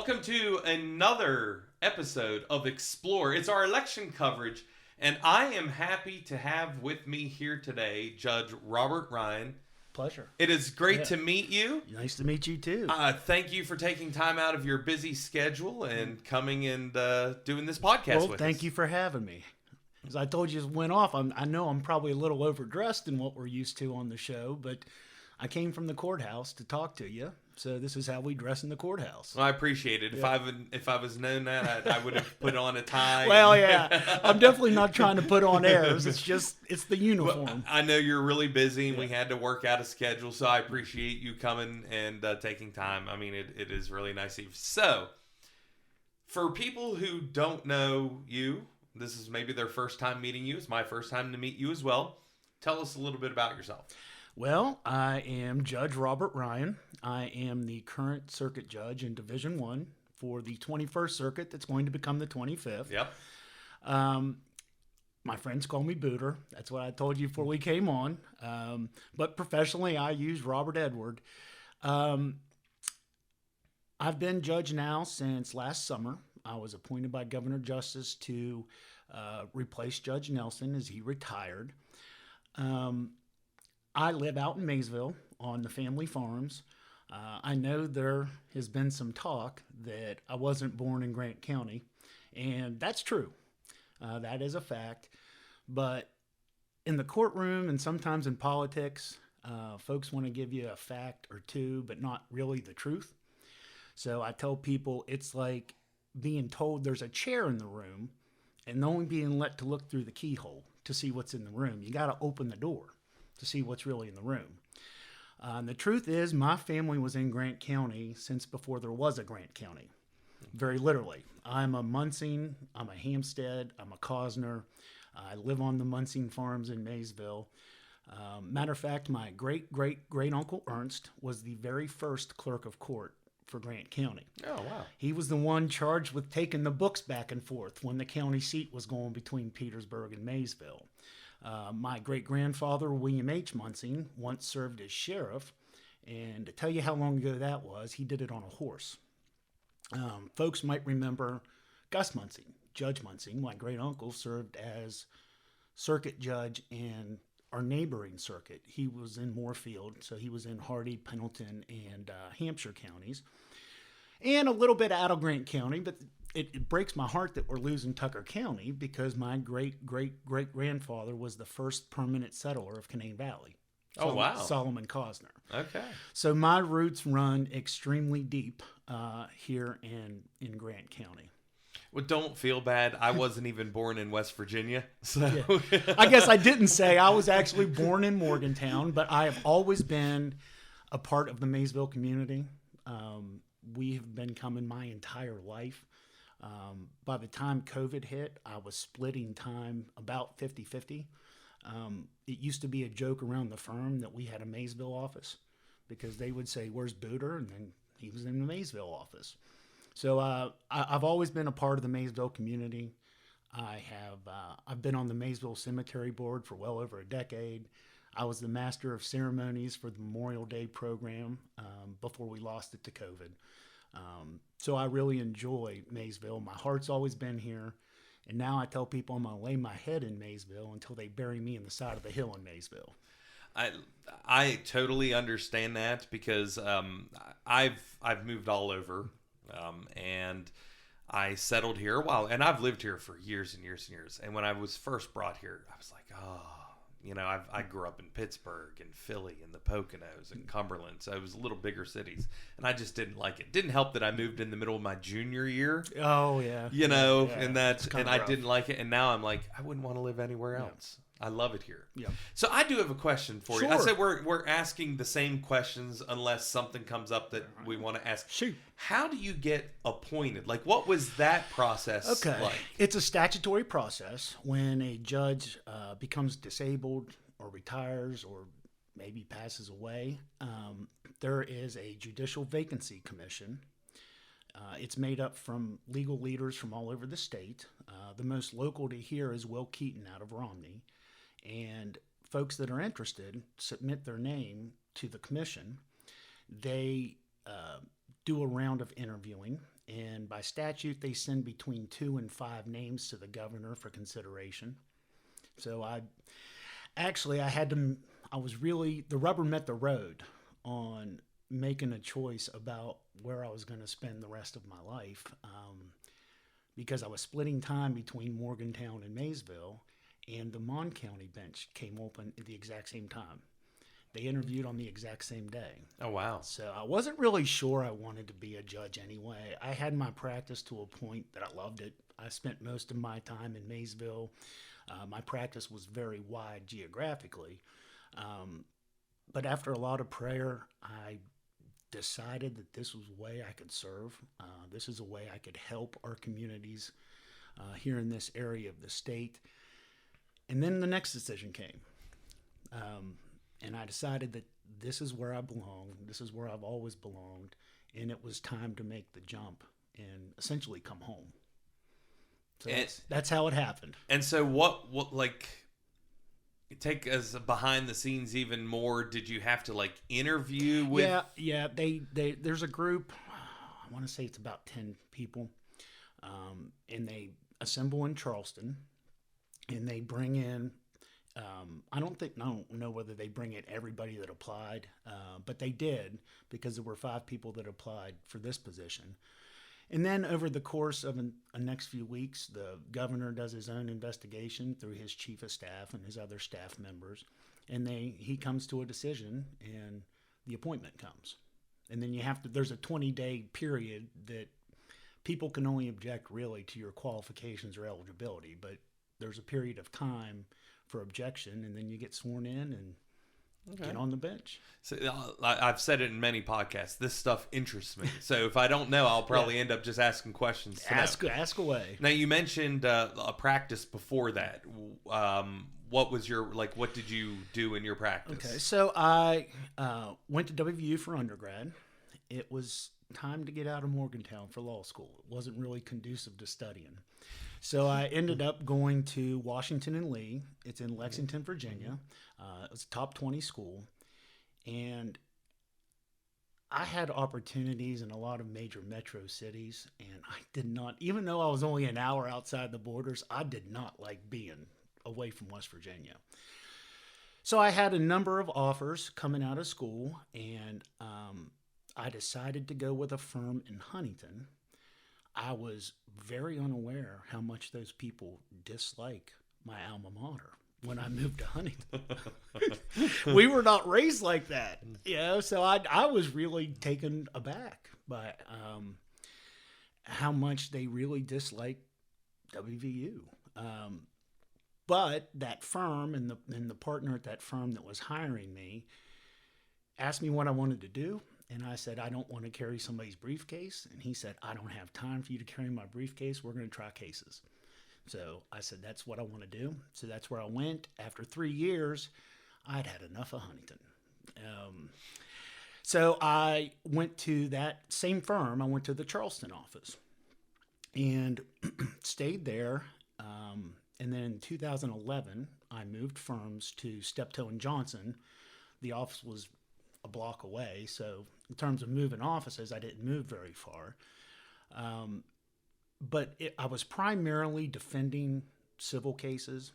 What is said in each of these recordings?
Welcome to another episode of Explore. It's our election coverage, and I am happy to have with me here today Judge Robert Ryan. Pleasure. It is great to meet you. Nice to meet you too. Thank you for taking time out of your busy schedule and coming and doing this podcast with us. Thank you for having me. As I told you, it went off. I know I'm probably a little overdressed in what we're used to on the show, but I came from the courthouse to talk to you. So this is how we dress in the courthouse. Well, I appreciate it. Yeah. If I was known that, I would have put on a tie. Well, yeah. I'm definitely not trying to put on airs. It's the uniform. Well, I know you're really busy and we had to work out a schedule, so I appreciate you coming and taking time. I mean, it is really nice of you. So, for people who don't know you, this is maybe their first time meeting you. It's my first time to meet you as well. Tell us a little bit about yourself. Well, I am Judge Robert Ryan. I am the current circuit judge in Division I for the 21st Circuit that's going to become the 25th. Yep. My friends call me Booter. That's what I told you before we came on. But professionally, I use Robert Edward. I've been judge now since last summer. I was appointed by Governor Justice to replace Judge Nelson as he retired. I live out in Maysville on the family farms. I know there has been some talk that I wasn't born in Grant County, and that's true. That is a fact. But in the courtroom and sometimes in politics, folks want to give you a fact or two, but not really the truth. So I tell people it's like being told there's a chair in the room and only being let to look through the keyhole to see what's in the room. You got to open the door to see what's really in the room. The truth is, my family was in Grant County since before there was a Grant County, very literally. I'm a Munsing, I'm a Hampstead, I'm a Cosner. I live on the Munsing farms in Maysville. Matter of fact, my great-great-great-uncle Ernst was the very first clerk of court for Grant County. Oh, wow. He was the one charged with taking the books back and forth when the county seat was going between Petersburg and Maysville. My great-grandfather, William H. Munsing, once served as sheriff, and to tell you how long ago that was, he did it on a horse. Folks might remember Gus Munsing, Judge Munsing. My great-uncle served as circuit judge in our neighboring circuit. He was in Moorfield, so he was in Hardy, Pendleton, and Hampshire counties, and a little bit out of Grant County, but it breaks my heart that we're losing Tucker County because my great-great-great-grandfather was the first permanent settler of Canaan Valley. Oh, wow. Solomon Cosner. Okay. So my roots run extremely deep here in Grant County. Well, don't feel bad. I wasn't even born in West Virginia. So yeah. I guess I didn't say I was actually born in Morgantown, but I have always been a part of the Maysville community. We have been coming my entire life. By the time COVID hit, I was splitting time about 50-50. It used to be a joke around the firm that we had a Maysville office because they would say, "Where's Booter?" And then he was in the Maysville office. So I've always been a part of the Maysville community. I've been on the Maysville Cemetery Board for well over a decade. I was the master of ceremonies for the Memorial Day program before we lost it to COVID. So I really enjoy Maysville. My heart's always been here. And now I tell people I'm going to lay my head in Maysville until they bury me in the side of the hill in Maysville. I totally understand that because I've moved all over and I settled here a while, and I've lived here for years and years and years. And when I was first brought here, I was like, I grew up in Pittsburgh and Philly and the Poconos and Cumberland, so it was little bigger cities, and I just didn't like it. Didn't help that I moved in the middle of my junior year. Oh yeah, and I didn't like it, and now I'm like, I wouldn't want to live anywhere else. I love it here. Yeah. So I do have a question for you. Sure. I said we're asking the same questions unless something comes up that we want to ask. Shoot. How do you get appointed? Like, what was that process like? It's a statutory process. When a judge becomes disabled or retires or maybe passes away, there is a judicial vacancy commission. It's made up from legal leaders from all over the state. The most local to here is Will Keaton out of Romney. And folks that are interested submit their name to the commission. They do a round of interviewing, And by statute, they send between 2 and 5 names to the governor for consideration. So I was really, the rubber met the road on making a choice about where I was going to spend the rest of my life, because I was splitting time between Morgantown and Maysville, and the Mon County bench came open at the exact same time. They interviewed on the exact same day. Oh, wow. So I wasn't really sure I wanted to be a judge anyway. I had my practice to a point that I loved it. I spent most of my time in Maysville. My practice was very wide geographically. But after a lot of prayer, I decided that this was a way I could serve. This is a way I could help our communities here in this area of the state. And then the next decision came. And I decided that this is where I belong. This is where I've always belonged. And it was time to make the jump and essentially come home. So that's how it happened. And so what like, take us behind the scenes even more. Did you have to like interview with? Yeah. There's a group, I want to say it's about 10 people. And they assemble in Charleston and they bring in, I don't know whether they bring in everybody that applied, but they did, because there were 5 people that applied for this position. And then over the course of a next few weeks, the governor does his own investigation through his chief of staff and his other staff members, and he comes to a decision, and the appointment comes. And then there's a 20-day period that people can only object really to your qualifications or eligibility, but there's a period of time for objection, and then you get sworn in and get on the bench. So I've said it in many podcasts. This stuff interests me. So if I don't know, I'll probably end up just asking questions. Ask away. Now you mentioned a practice before that. What was what did you do in your practice? Okay, so I went to WVU for undergrad. It was time to get out of Morgantown for law school. It wasn't really conducive to studying. So I ended up going to Washington and Lee. It's in Lexington, Virginia. It was a top 20 school. And I had opportunities in a lot of major metro cities. And I did not, even though I was only an hour outside the borders, I did not like being away from West Virginia. So I had a number of offers coming out of school. And I decided to go with a firm in Huntington. I was very unaware how much those people dislike my alma mater when I moved to Huntington. We were not raised like that, so I was really taken aback by how much they really disliked WVU. But that firm and the partner at that firm that was hiring me asked me what I wanted to do. And I said, I don't want to carry somebody's briefcase. And he said, I don't have time for you to carry my briefcase. We're going to try cases. So I said, that's what I want to do. So that's where I went. After 3 years, I'd had enough of Huntington. So I went to that same firm. I went to the Charleston office and stayed there. And then in 2011, I moved firms to Steptoe and Johnson. The office was a block away, so in terms of moving offices, I didn't move very far. But I was primarily defending civil cases.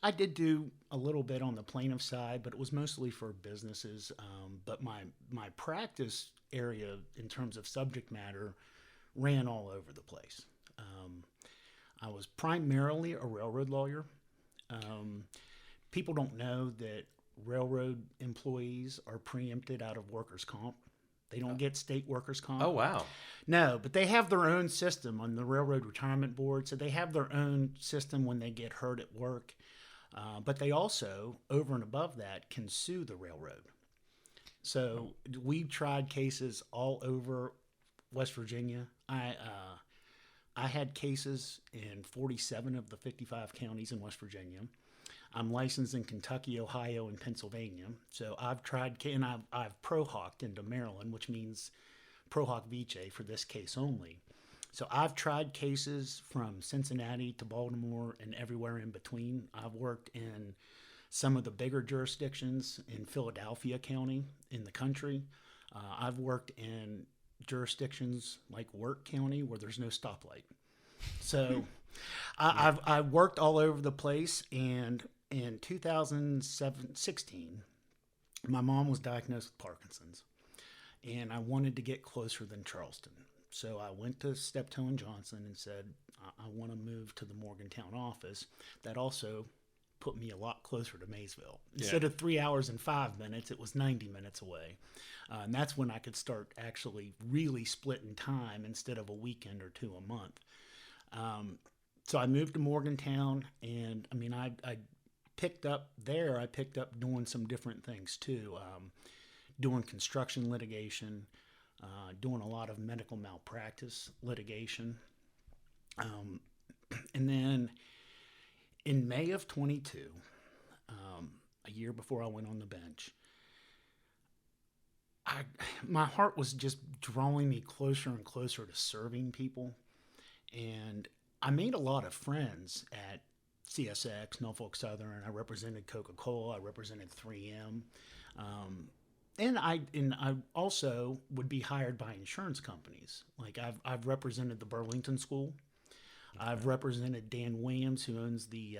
I did do a little bit on the plaintiff side, but it was mostly for businesses. But my practice area in terms of subject matter ran all over the place. I was primarily a railroad lawyer. People don't know that railroad employees are preempted out of workers' comp. They don't get state workers' comp. Oh, wow. No, but they have their own system on the Railroad Retirement Board. So they have their own system when they get hurt at work. But they also, over and above that, can sue the railroad. So we tried cases all over West Virginia. I had cases in 47 of the 55 counties in West Virginia. I'm licensed in Kentucky, Ohio, and Pennsylvania. So I've tried, and I've pro-hawked into Maryland, which means pro hoc vice for this case only. So I've tried cases from Cincinnati to Baltimore and everywhere in between. I've worked in some of the bigger jurisdictions in Philadelphia County in the country. I've worked in jurisdictions like Wirt County where there's no stoplight. So I worked all over the place, and in 2016, my mom was diagnosed with Parkinson's, and I wanted to get closer than Charleston. So I went to Steptoe and Johnson and said, I want to move to the Morgantown office. That also put me a lot closer to Maysville. Instead of 3 hours and 5 minutes, it was 90 minutes away. And that's when I could start actually really splitting time instead of a weekend or two a month. So I moved to Morgantown, and I mean, I picked up doing some different things too, doing construction litigation, doing a lot of medical malpractice litigation. And then in May of 22, a year before I went on the bench, my heart was just drawing me closer and closer to serving people. And I made a lot of friends at CSX, Norfolk Southern. I represented Coca-Cola. I represented 3M. And I also would be hired by insurance companies. Like I've represented the Burlington School. I've represented Dan Williams, who owns the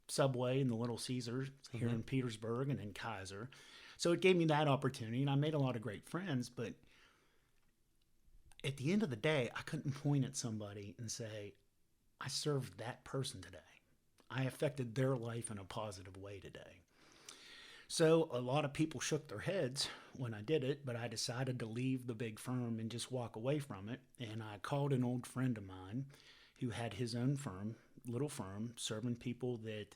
Subway and the Little Caesars here in Petersburg and in Kaiser. So it gave me that opportunity, and I made a lot of great friends. But at the end of the day, I couldn't point at somebody and say, I served that person today. I affected their life in a positive way today. So a lot of people shook their heads when I did it, but I decided to leave the big firm and just walk away from it. And I called an old friend of mine who had his own firm, little firm, serving people that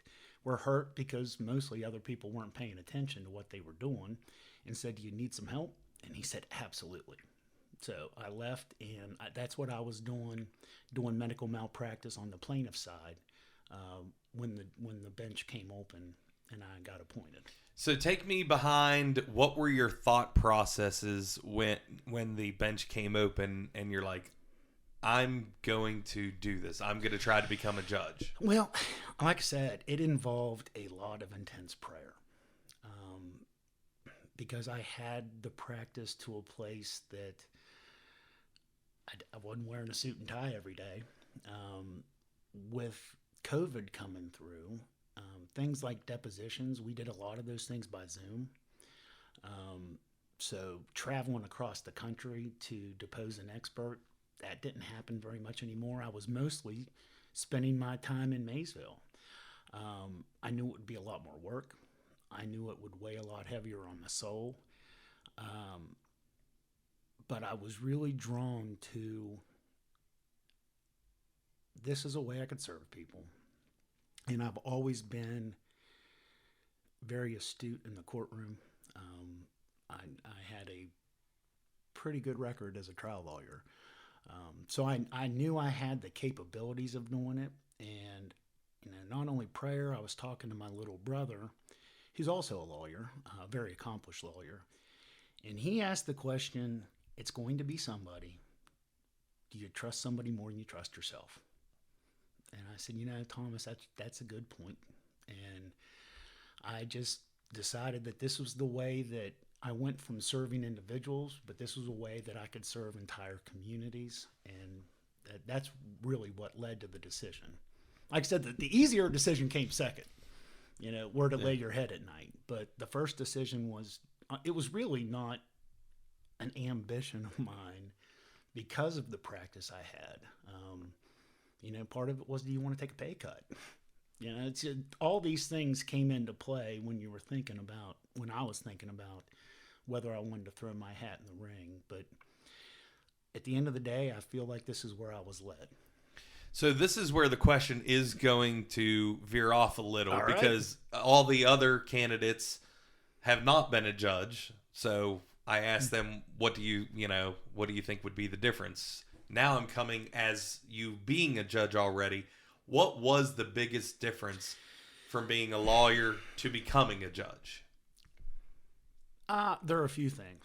were hurt because mostly other people weren't paying attention to what they were doing, and said, do you need some help? And he said, absolutely. So I left, and that's what I was doing medical malpractice on the plaintiff side when the bench came open and I got appointed. So take me behind, what were your thought processes when the bench came open and you're like, I'm going to do this. I'm going to try to become a judge. Well, like I said, it involved a lot of intense prayer because I had the practice to a place that I wasn't wearing a suit and tie every day. With COVID coming through, things like depositions, we did a lot of those things by Zoom. So traveling across the country to depose an expert, that didn't happen very much anymore. I was mostly spending my time in Maysville. I knew it would be a lot more work. I knew it would weigh a lot heavier on my soul. But I was really drawn to, this is a way I could serve people. And I've always been very astute in the courtroom. I had a pretty good record as a trial lawyer. So I knew I had the capabilities of doing it. And not only prayer, I was talking to my little brother, who's also a lawyer, a very accomplished lawyer. And he asked the question, it's going to be somebody. Do you trust somebody more than you trust yourself? And I said, Thomas, that's a good point. And I just decided that this was the way that I went from serving individuals, but this was a way that I could serve entire communities. And that's really what led to the decision. Like I said, the easier decision came second, where to lay your head at night. But the first decision was, it was really not an ambition of mine because of the practice I had. Part of it was, do you want to take a pay cut? All these things came into play when I was thinking about whether I wanted to throw my hat in the ring. But at the end of the day, I feel like this is where I was led. So this is where the question is going to veer off a little, all right, because all the other candidates have not been a judge. So I asked them, what do you think would be the difference? Now I'm coming as you being a judge already. What was the biggest difference from being a lawyer to becoming a judge? There are a few things.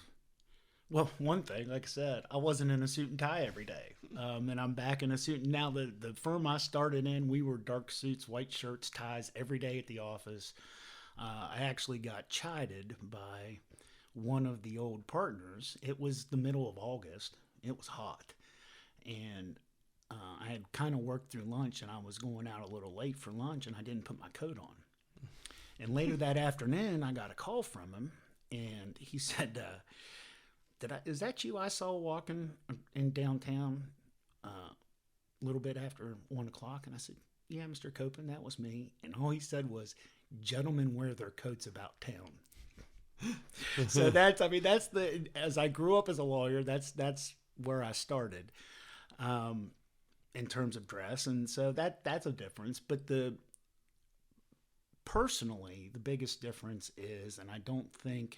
Well, one thing, like I said, I wasn't in a suit and tie every day. And I'm back in a suit. Now, the firm I started in, we were dark suits, white shirts, ties every day at the office. I actually got chided by one of the old partners. It was the middle of August. It was hot. And I had kind of worked through lunch, and I was going out a little late for lunch, and I didn't put my coat on. And later that afternoon, I got a call from him, and he said, is that you I saw walking in downtown a little bit after 1 o'clock? And I said, yeah, Mr. Copeland, that was me. And all he said was, gentlemen wear their coats about town. So that's as I grew up as a lawyer, that's where I started in terms of dress. And so that's a difference. But personally, the biggest difference is, and I don't think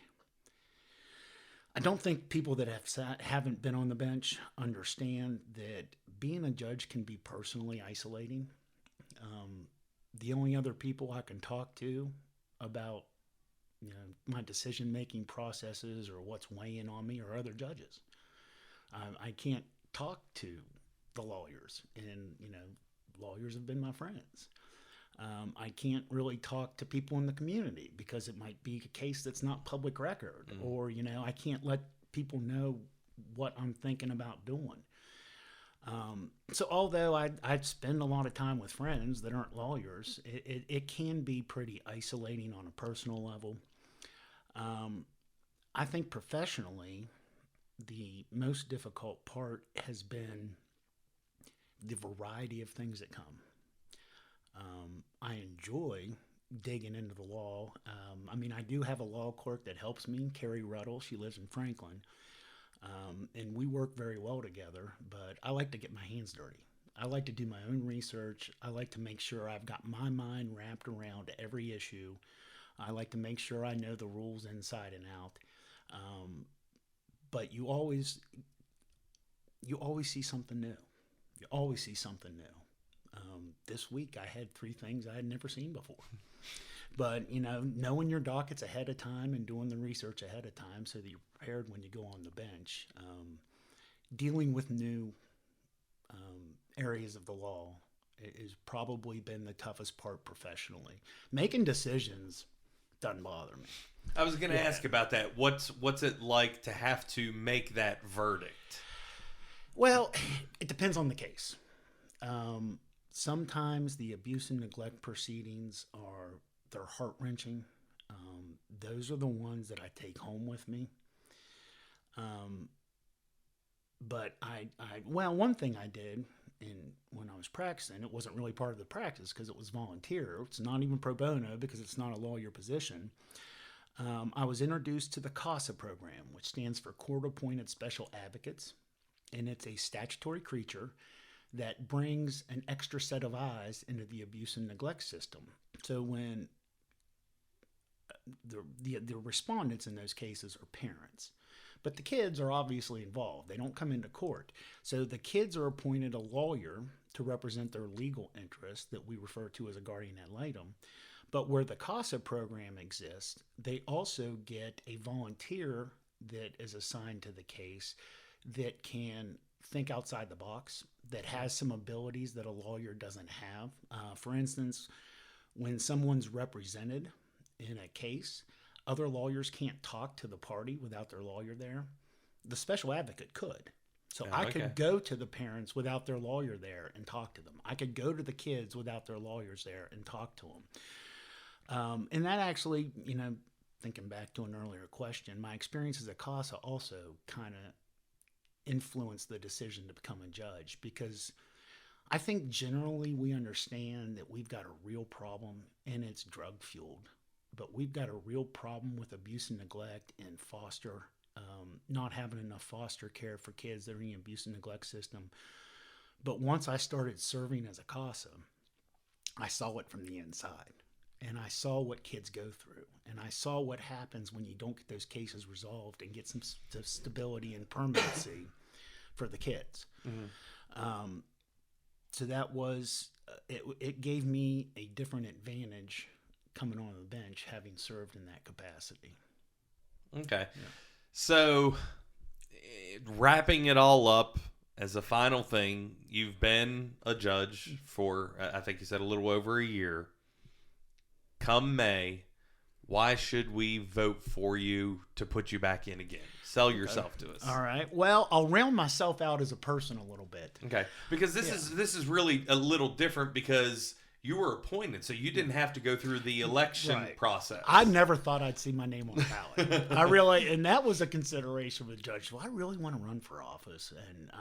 people that haven't been on the bench understand that being a judge can be personally isolating. The only other people I can talk to about my decision-making processes or what's weighing on me are other judges. I can't talk to the lawyers, and lawyers have been my friends. I can't really talk to people in the community because it might be a case that's not public record, or I can't let people know what I'm thinking about doing. So although I'd spend a lot of time with friends that aren't lawyers, it can be pretty isolating on a personal level. I think professionally, the most difficult part has been the variety of things that come. I enjoy digging into the law. I do have a law clerk that helps me, Carrie Ruddle. She lives in Franklin. And we work very well together, but I like to get my hands dirty. I like to do my own research. I like to make sure I've got my mind wrapped around every issue. I like to make sure I know the rules inside and out. But you always see something new. You always see something new. This week I had 3 things I had never seen before. But, knowing your dockets ahead of time and doing the research ahead of time so that you're prepared when you go on the bench, dealing with new areas of the law has probably been the toughest part professionally. Making decisions doesn't bother me. I was going to ask about that. What's it like to have to make that verdict? Well, it depends on the case. Sometimes the abuse and neglect proceedings they're heart-wrenching. Those are the ones that I take home with me. But one thing I did when I was practicing, it wasn't really part of the practice because it was volunteer. It's not even pro bono because it's not a lawyer position. I was introduced to the CASA program, which stands for Court Appointed Special Advocates, and it's a statutory creature that brings an extra set of eyes into the abuse and neglect system. So when the respondents in those cases are parents, but the kids are obviously involved. They don't come into court. So the kids are appointed a lawyer to represent their legal interests that we refer to as a guardian ad litem. But where the CASA program exists, they also get a volunteer that is assigned to the case that can think outside the box, that has some abilities that a lawyer doesn't have. For instance, when someone's represented in a case, other lawyers can't talk to the party without their lawyer there. The special advocate could. So I could go to the parents without their lawyer there and talk to them. I could go to the kids without their lawyers there and talk to them. And that actually, thinking back to an earlier question, my experiences at CASA also kind of influenced the decision to become a judge, because I think generally we understand that we've got a real problem and it's drug fueled, but we've got a real problem with abuse and neglect and foster, not having enough foster care for kids that are in the abuse and neglect system. But once I started serving as a CASA, I saw it from the inside. And I saw what kids go through. And I saw what happens when you don't get those cases resolved and get some stability and permanency for the kids. Mm-hmm. So that was, it gave me a different advantage coming on the bench, having served in that capacity. Okay. Yeah. So wrapping it all up, as a final thing, you've been a judge for, I think you said, a little over a year. Come May, why should we vote for you to put you back in again? Sell yourself to us. All right. Well, I'll round myself out as a person a little bit. Okay, because this is really a little different because you were appointed, so you didn't have to go through the election process. I never thought I'd see my name on the ballot. And that was a consideration with the judge. Well, I really want to run for office, and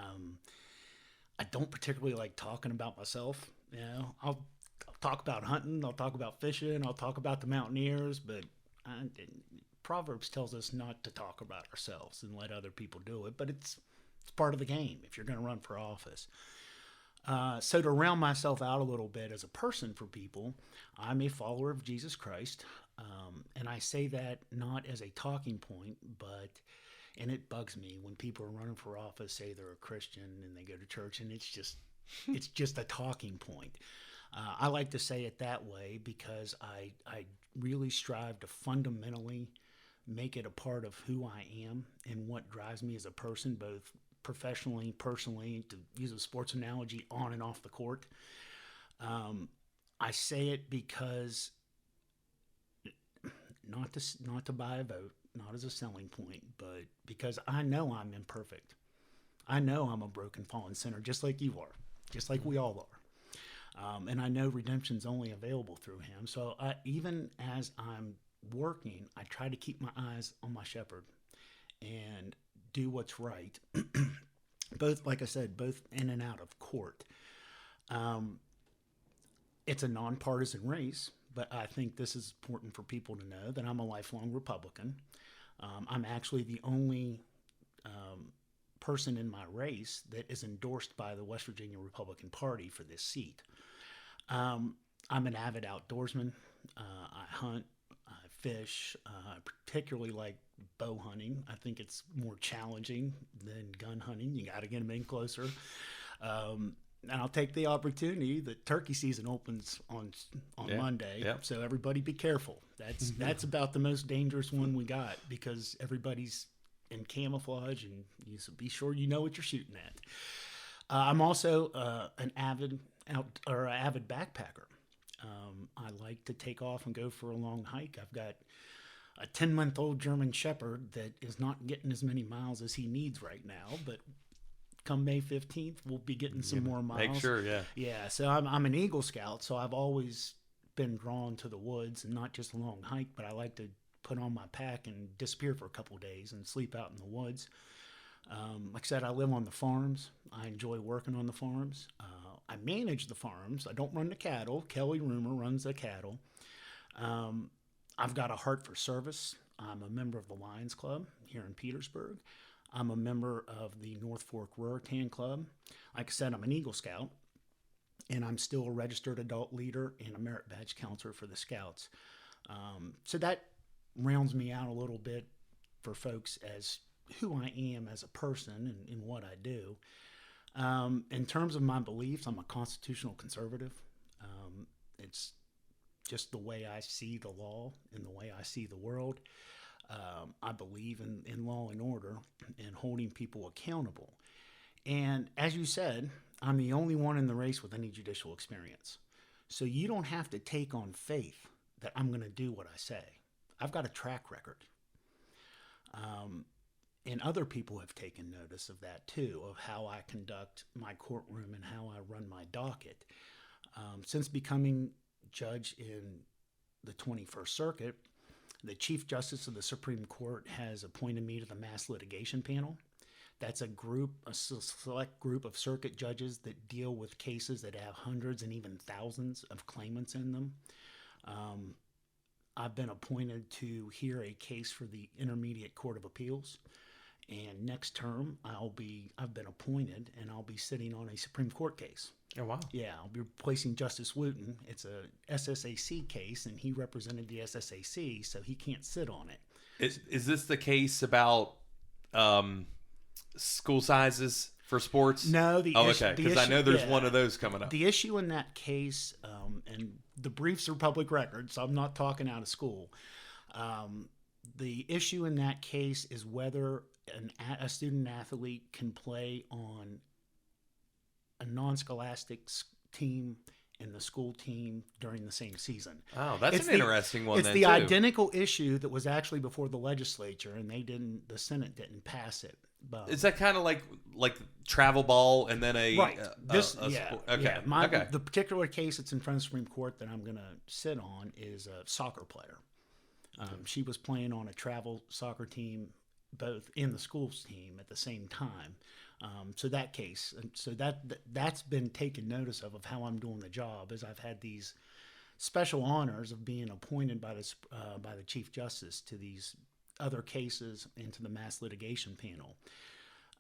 I don't particularly like talking about myself. You know, I'll talk about hunting, I'll talk about fishing, I'll talk about the mountaineers, but Proverbs tells us not to talk about ourselves and let other people do it. But it's part of the game if you're going to run for office. So to round myself out a little bit as a person for people, I'm a follower of Jesus Christ. And I say that not as a talking point, and it bugs me when people are running for office, say they're a Christian and they go to church, and it's just a talking point. I like to say it that way because I really strive to fundamentally make it a part of who I am and what drives me as a person, both professionally, personally, to use a sports analogy, on and off the court. I say it because not to buy a vote, not as a selling point, but because I know I'm imperfect. I know I'm a broken, fallen sinner, just like you are, just like we all are. And I know redemption's only available through him. So even as I'm working, I try to keep my eyes on my shepherd and do what's right. Both, like I said, both in and out of court. It's a nonpartisan race, but I think this is important for people to know that I'm a lifelong Republican. I'm actually the only person in my race that is endorsed by the West Virginia Republican Party for this seat. I'm an avid outdoorsman. I hunt, I fish, I particularly like bow hunting. I think it's more challenging than gun hunting. You got to get them in closer. And I'll take the opportunity that turkey season opens on Monday. Yep. So everybody be careful. That's about the most dangerous one we got because everybody's in camouflage and you be sure you know what you're shooting at. I'm also an avid backpacker. I like to take off and go for a long hike. I've got a 10-month-old German Shepherd that is not getting as many miles as he needs right now, but come May 15th, we'll be getting some more miles. Make sure, yeah. Yeah, so I'm an Eagle Scout, so I've always been drawn to the woods and not just a long hike, but I like to put on my pack and disappear for a couple of days and sleep out in the woods. Like I said, I live on the farms. I enjoy working on the farms. I manage the farms. I don't run the cattle. Kelly Roomer runs the cattle. I've got a heart for service. I'm a member of the Lions Club here in Petersburg. I'm a member of the North Fork Ruritan Club. Like I said, I'm an Eagle Scout, and I'm still a registered adult leader and a merit badge counselor for the Scouts. So that rounds me out a little bit for folks as who I am as a person and what I do. In terms of my beliefs, I'm a constitutional conservative. It's just the way I see the law and the way I see the world. I believe in law and order and holding people accountable. And as you said, I'm the only one in the race with any judicial experience. So you don't have to take on faith that I'm going to do what I say. I've got a track record. And other people have taken notice of that too, of how I conduct my courtroom and how I run my docket. Since becoming judge in the 21st Circuit, the Chief Justice of the Supreme Court has appointed me to the Mass Litigation Panel. That's a select group of circuit judges that deal with cases that have hundreds and even thousands of claimants in them. I've been appointed to hear a case for the Intermediate Court of Appeals. And next term, I've been appointed, and I'll be sitting on a Supreme Court case. Oh, wow. Yeah, I'll be replacing Justice Wooten. It's a SSAC case, and he represented the SSAC, so he can't sit on it. Is this the case about school sizes for sports? No. Okay, because I know there's one of those coming up. The issue in that case, and the briefs are public record, so I'm not talking out of school. The issue in that case is whether a student athlete can play on a non-scholastic team and the school team during the same season. Oh, that's an interesting one. It's then, the too. identical issue that was actually before the legislature, and the Senate didn't pass it. But, Is that kind of like travel ball and then a right? Okay. Okay. The particular case that's in front of the Supreme Court that I'm going to sit on is a soccer player. She was playing on a travel soccer team, both in the schools team at the same time. So that case, so that's been taken notice of how I'm doing the job, is I've had these special honors of being appointed by the Chief Justice to these other cases and to the mass litigation panel.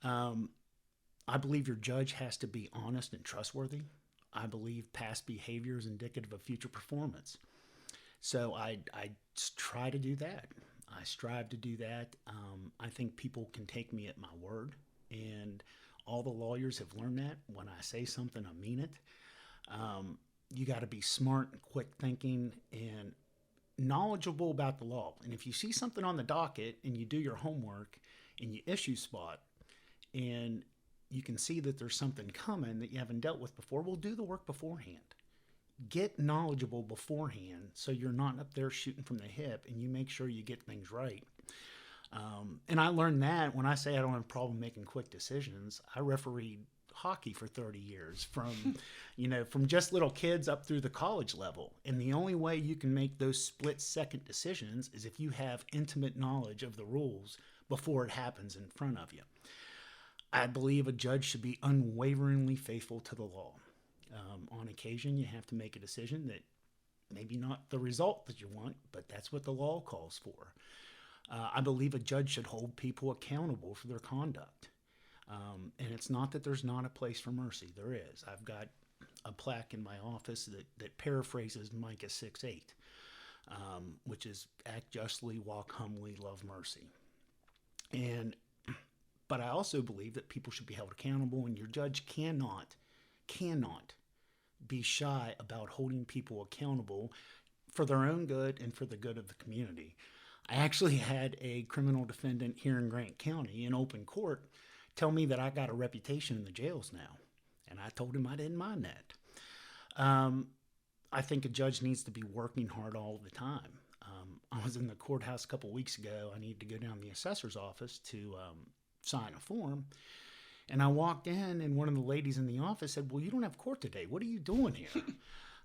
I believe your judge has to be honest and trustworthy. I believe past behavior is indicative of future performance. So I try to do that. I strive to do that. I think people can take me at my word, and all the lawyers have learned that. When I say something, I mean it. You got to be smart and quick thinking and knowledgeable about the law. And if you see something on the docket and you do your homework and you issue spot and you can see that there's something coming that you haven't dealt with before, well, do the work beforehand. Get knowledgeable beforehand so you're not up there shooting from the hip, and you make sure you get things right. And I learned that when I say I don't have a problem making quick decisions. I refereed hockey for 30 years from just little kids up through the college level. And the only way you can make those split-second decisions is if you have intimate knowledge of the rules before it happens in front of you. I believe a judge should be unwaveringly faithful to the law. On occasion, you have to make a decision that maybe not the result that you want, but that's what the law calls for. I believe a judge should hold people accountable for their conduct. And it's not that there's not a place for mercy. There is. I've got a plaque in my office that paraphrases Micah 6:8, which is act justly, walk humbly, love mercy. But I also believe that people should be held accountable, and your judge cannot be shy about holding people accountable for their own good and for the good of the community. I actually had a criminal defendant here in Grant County in open court tell me that I got a reputation in the jails now, and I told him I didn't mind that. I think a judge needs to be working hard all the time. I was in the courthouse a couple weeks ago. I needed to go down to the assessor's office to sign a form. And I walked in, and one of the ladies in the office said, "Well, you don't have court today. What are you doing here?"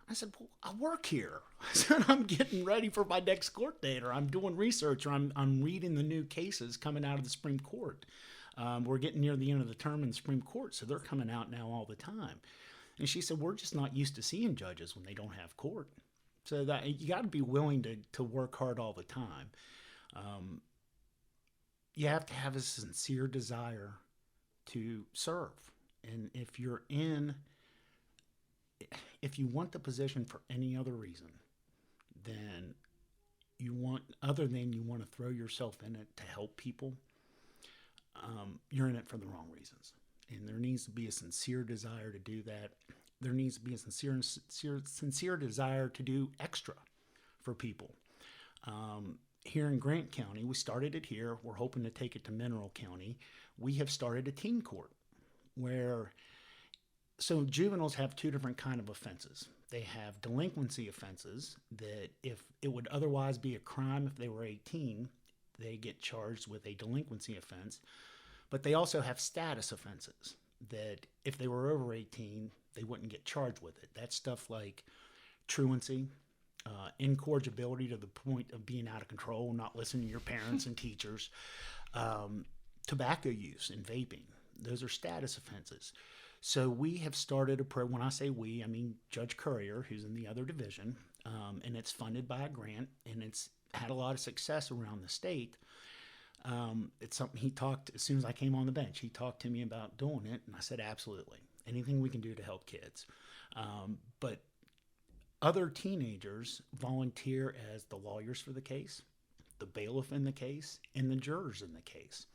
I said, "Well, I work here." I said, "I'm getting ready for my next court date, or I'm doing research, or I'm reading the new cases coming out of the Supreme Court. We're getting near the end of the term in the Supreme Court, so they're coming out now all the time." And she said, "We're just not used to seeing judges when they don't have court." So that you got to be willing to work hard all the time. You have to have a sincere desire to serve. And if you want the position for any other reason, then you want to throw yourself in it to help people, you're in it for the wrong reasons. And there needs to be a sincere desire to do that. There needs to be a sincere desire to do extra for people. Here in Grant County, we started it here. We're hoping to take it to Mineral County. We have started a teen court so juveniles have two different kind of offenses. They have delinquency offenses that if it would otherwise be a crime if they were 18, they get charged with a delinquency offense. But they also have status offenses that if they were over 18, they wouldn't get charged with it. That's stuff like truancy, incorrigibility to the point of being out of control, not listening to your parents and teachers, tobacco use and vaping. Those are status offenses. So we have started when I say we, I mean Judge Currier, who's in the other division, and it's funded by a grant, and it's had a lot of success around the state. It's something he talked, as soon as I came on the bench, he talked to me about doing it, and I said, absolutely. Anything we can do to help kids. But other teenagers volunteer as the lawyers for the case, the bailiff in the case, and the jurors in the case.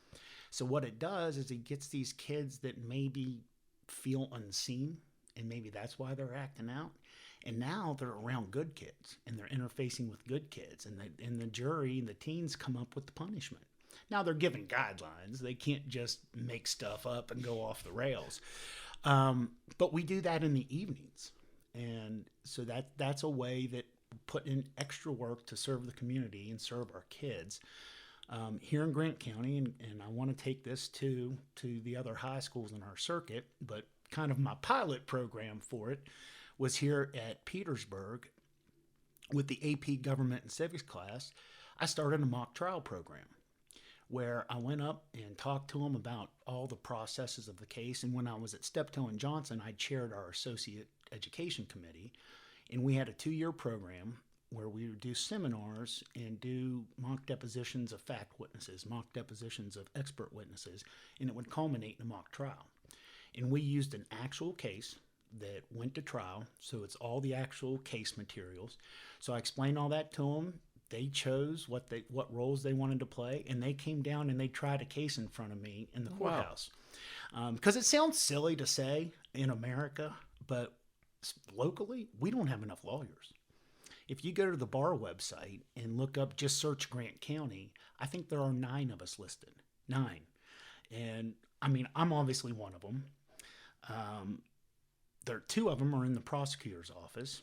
So what it does is it gets these kids that maybe feel unseen, and maybe that's why they're acting out. And now they're around good kids, and they're interfacing with good kids, and the jury and the teens come up with the punishment. Now they're given guidelines. They can't just make stuff up and go off the rails. But we do that in the evenings. And so that's a way that put in extra work to serve the community and serve our kids. Here in Grant County, and I want to take this to the other high schools in our circuit, but kind of my pilot program for it was here at Petersburg with the AP Government and Civics class. I started a mock trial program where I went up and talked to them about all the processes of the case. And when I was at Steptoe and Johnson, I chaired our associate education committee, and we had a 2-year program where we would do seminars and do mock depositions of fact witnesses, mock depositions of expert witnesses, and it would culminate in a mock trial. And we used an actual case that went to trial, so it's all the actual case materials. So I explained all that to them. They chose what roles they wanted to play, and they came down and they tried a case in front of me in the courthouse. Because it sounds silly to say in America, but locally, we don't have enough lawyers. If you go to the bar website and look up, just search Grant County, I think there are 9 of us listed. 9. And I mean, I'm obviously one of them. There are 2 of them are in the prosecutor's office.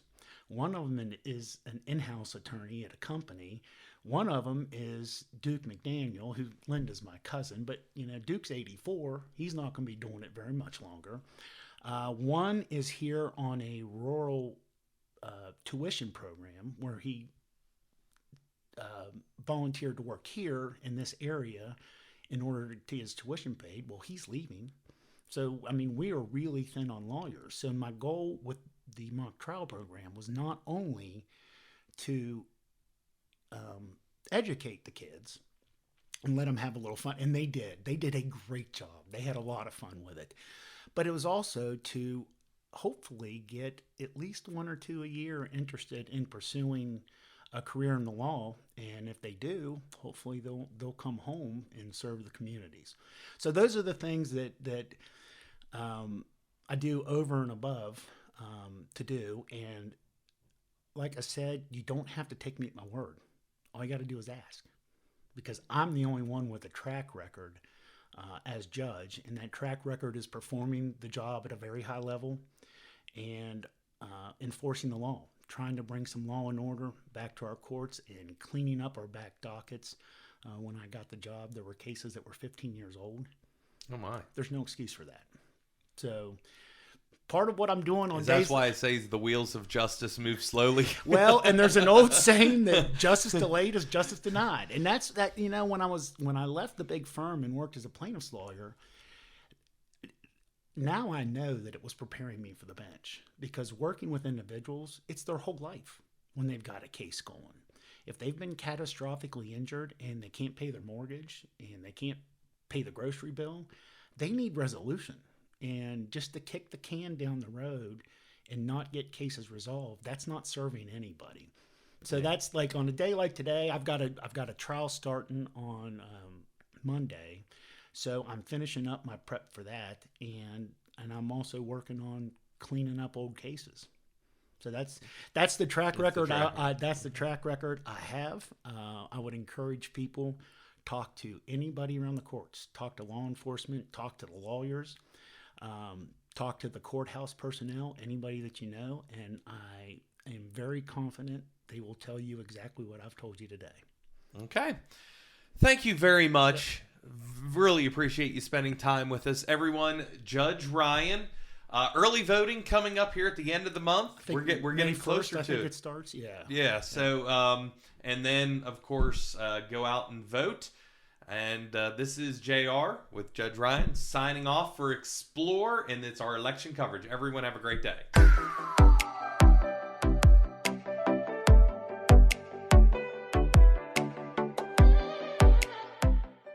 One of them is an in-house attorney at a company. One of them is Duke McDaniel, who Linda's my cousin, but Duke's 84. He's not going to be doing it very much longer. One is here on a rural tuition program where he volunteered to work here in this area in order to get his tuition paid. Well, he's leaving. So, I mean, we are really thin on lawyers. So my goal with the mock trial program was not only to educate the kids and let them have a little fun, and they did. They did a great job. They had a lot of fun with it. But it was also to hopefully get at least 1 or 2 a year interested in pursuing a career in the law, and if they do, hopefully they'll come home and serve the communities. So those are the things that I do over and above to do. And like I said, you don't have to take me at my word. All you got to do is ask, because I'm the only one with a track record as judge, and that track record is performing the job at a very high level and enforcing the law, trying to bring some law and order back to our courts and cleaning up our back dockets. When I got the job, there were cases that were 15 years old. Oh my! There's no excuse for that. So part of what I'm doing on that's why it says the wheels of justice move slowly. Well, and there's an old saying that justice delayed is justice denied, and that's that. When I left the big firm and worked as a plaintiff's lawyer, now I know that it was preparing me for the bench, because working with individuals, it's their whole life when they've got a case going. If they've been catastrophically injured and they can't pay their mortgage and they can't pay the grocery bill, they need resolution. And just to kick the can down the road and not get cases resolved, that's not serving anybody. So that's like on a day like today, I've got a trial starting on Monday. So I'm finishing up my prep for that, and I'm also working on cleaning up old cases. So that's the track record. That's the track record I have. I would encourage people, talk to anybody around the courts, talk to law enforcement, talk to the lawyers, talk to the courthouse personnel, anybody that you know, and I am very confident they will tell you exactly what I've told you today. Okay. Thank you very much. Really appreciate you spending time with us. Everyone, Judge Ryan, early voting coming up here at the end of the month. We're getting closer to it. I think it starts, yeah. Yeah, so, and then, of course, go out and vote. And this is JR with Judge Ryan signing off for Explore, and it's our election coverage. Everyone have a great day.